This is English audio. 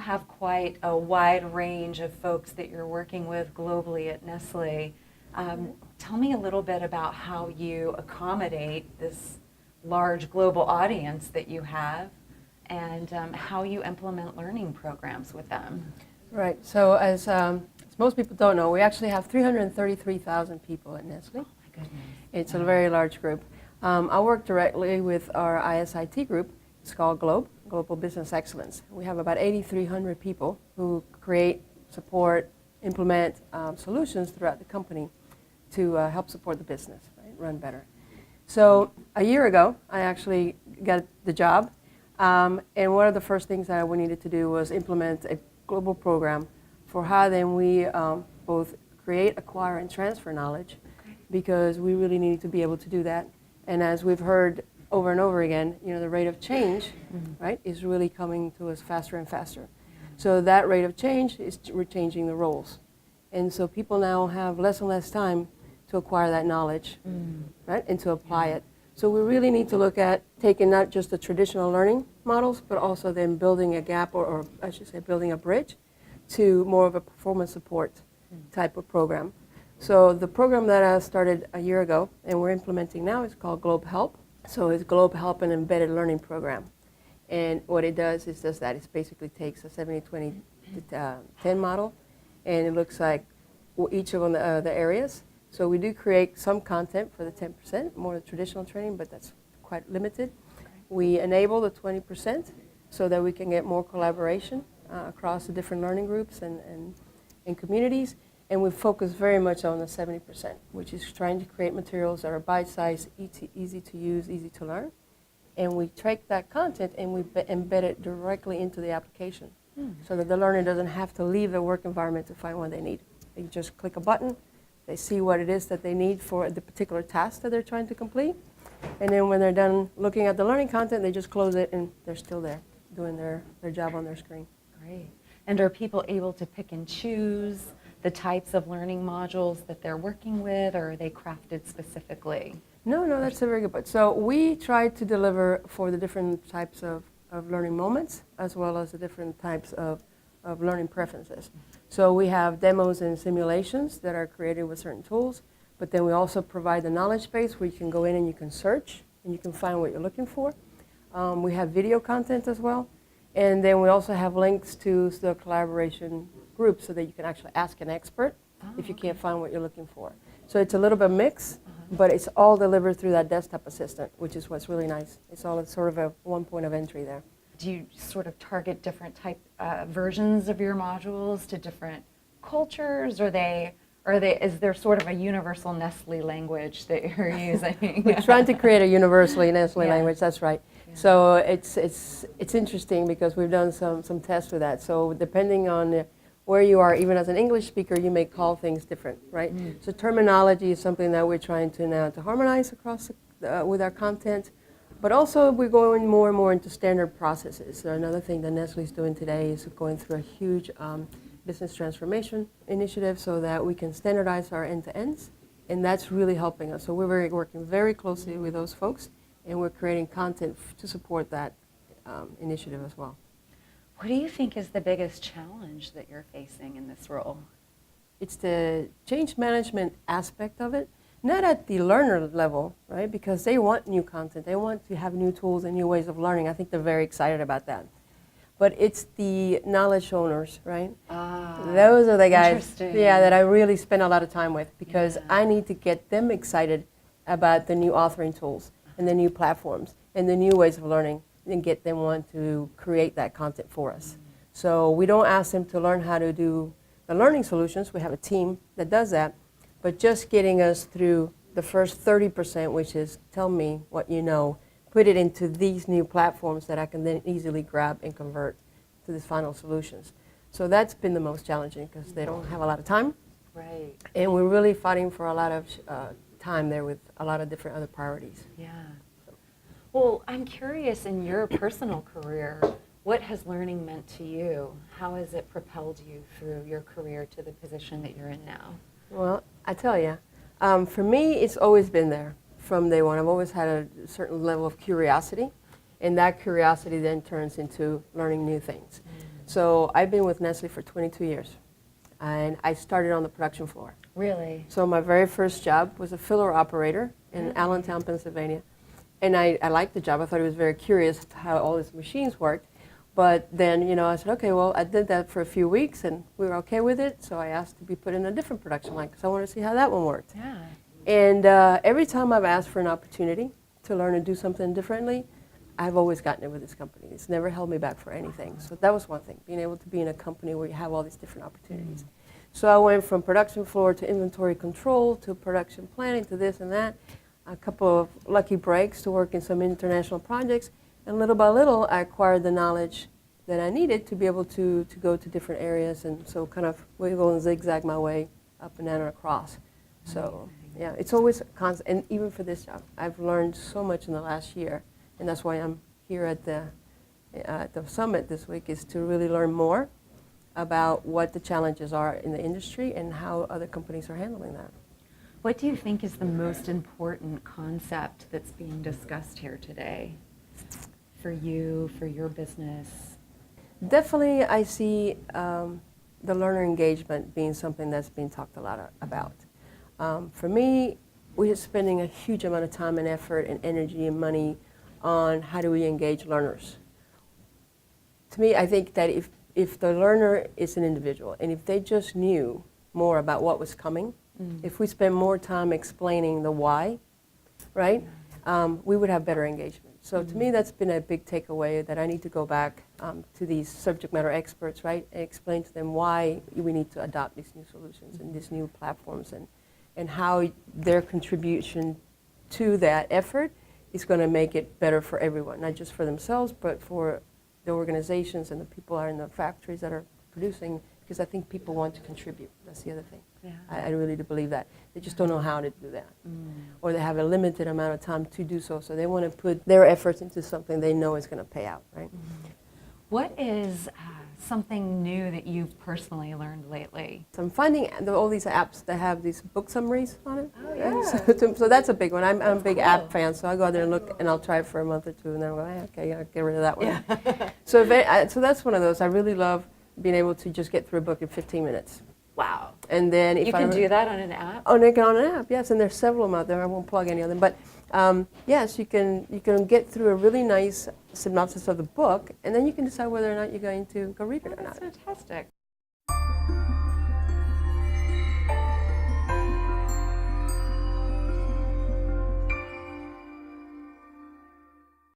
have quite a wide range of folks that you're working with globally at Nestle. Tell me a little bit about how you accommodate this large global audience that you have, and how you implement learning programs with them. Right. So as most people don't know, we actually have 333,000 people at Nestle. Oh my goodness. It's a very large group. I work directly with our ISIT group. It's called Global Business Excellence. We have about 8,300 people who create, support, implement solutions throughout the company to help support the business, right, run better. So a year ago, I actually got the job, and one of the first things that we needed to do was implement a global program for how then we both create, acquire, and transfer knowledge, because we really needed to be able to do that. And as we've heard over and over again, you know, the rate of change, right, is really coming to us faster and faster. So that rate of change is we're changing the roles. And so people now have less and less time to acquire that knowledge, right, and to apply it. So we really need to look at taking not just the traditional learning models, but also then building a gap, or I should say building a bridge to more of a performance support type of program. So the program that I started a year ago and we're implementing now is called Globe Help. So it's Globe Help, an embedded learning program. And what it does is just that. It basically takes a 70-20-10 model, and it looks like each of the areas. So we do create some content for the 10%, more traditional training, but that's quite limited. We enable the 20% so that we can get more collaboration across the different learning groups and communities. And we focus very much on the 70%, which is trying to create materials that are bite-sized, easy to use, easy to learn. And we take that content and we embed it directly into the application so that the learner doesn't have to leave their work environment to find what they need. They just click a button, they see what it is that they need for the particular task that they're trying to complete. And then when they're done looking at the learning content, they just close it and they're still there doing their job on their screen. Great. And are people able to pick and choose the types of learning modules that they're working with, or are they crafted specifically? No, that's a very good point. So we try to deliver for the different types of learning moments, as well as the different types of learning preferences. So we have demos and simulations that are created with certain tools, but then we also provide the knowledge base where you can go in and you can search and you can find what you're looking for. We have video content as well, and then we also have links to the collaboration group so that you can actually ask an expert if you can't find what you're looking for. So it's a little bit mixed, but it's all delivered through that desktop assistant, which is what's really nice. It's all sort of a one point of entry there. Do you sort of target different type versions of your modules to different cultures, or is there sort of a universal Nestle language that you're using? We're trying to create a universally Nestle language, that's right. Yeah. So it's interesting because we've done some tests with that. So depending on where you are, even as an English speaker, you may call things different, right? So terminology is something that we're trying to now to harmonize across with our content. But also we're going more and more into standard processes. So another thing that Nestle is doing today is going through a huge business transformation initiative so that we can standardize our end-to-ends, and that's really helping us. So we're working very closely with those folks, and we're creating content to support that initiative as well. What do you think is the biggest challenge that you're facing in this role? It's the change management aspect of it. Not at the learner level, right? Because they want new content. They want to have new tools and new ways of learning. I think they're very excited about that. But it's the knowledge owners, right? Those are the guys, that I really spend a lot of time with, because I need to get them excited about the new authoring tools and the new platforms and the new ways of learning, and get them want to create that content for us. So we don't ask them to learn how to do the learning solutions. We have a team that does that. But just getting us through the first 30%, which is tell me what you know, put it into these new platforms that I can then easily grab and convert to these final solutions. So that's been the most challenging because they don't have a lot of time. Right. And we're really fighting for a lot of time there with a lot of different other priorities. Yeah. Well, I'm curious, in your personal career, what has learning meant to you? How has it propelled you through your career to the position that you're in now? Well, I tell you, for me, it's always been there from day one. I've always had a certain level of curiosity, and that curiosity then turns into learning new things. So I've been with Nestle for 22 years, and I started on the production floor. Really? So my very first job was a filler operator in Allentown, Pennsylvania. And I liked the job. I thought it was very curious how all these machines worked. But then, I said, okay, well, I did that for a few weeks, and we were okay with it. So I asked to be put in a different production line because I wanted to see how that one worked. Yeah. And every time I've asked for an opportunity to learn and do something differently, I've always gotten it with this company. It's never held me back for anything. So that was one thing, being able to be in a company where you have all these different opportunities. So I went from production floor to inventory control to production planning to this and that. A couple of lucky breaks to work in some international projects. And little by little, I acquired the knowledge that I needed to be able to go to different areas. And so kind of wiggle and zigzag my way up and down and across. So yeah, it's always constant. And even for this job, I've learned so much in the last year. And that's why I'm here at the summit this week, is to really learn more about what the challenges are in the industry and how other companies are handling that. What do you think is the most important concept that's being discussed here today for you, for your business? Definitely, I see the learner engagement being something that's being talked a lot about. For me, we are spending a huge amount of time and effort and energy and money on how do we engage learners. To me, I think that if the learner is an individual and if they just knew more about what was coming, if we spend more time explaining the why, right, we would have better engagement. So to me, that's been a big takeaway, that I need to go back to these subject matter experts, right, and explain to them why we need to adopt these new solutions and these new platforms, and how their contribution to that effort is going to make it better for everyone, not just for themselves, but for the organizations and the people are in the factories that are producing, because I think people want to contribute. That's the other thing. Yeah. I really do believe that. They just don't know how to do that. Or they have a limited amount of time to do so, so they want to put their efforts into something they know is going to pay out, right? What is something new that you've personally learned lately? So I'm finding all these apps that have these book summaries on it. Oh, yeah. So that's a big one. I'm a big cool. app fan, so I go out there and look, and I'll try it for a month or two, and then I'm like, okay, I'll get rid of that one. Yeah. So that's one of those. I really love being able to just get through a book in 15 minutes. Wow. And then if You can do that on an app? Oh, they can on an app, yes, and there's several of them out there. I won't plug any of them, but yes, you can get through a really nice synopsis of the book, and then you can decide whether or not you're going to go read it or not. That's fantastic.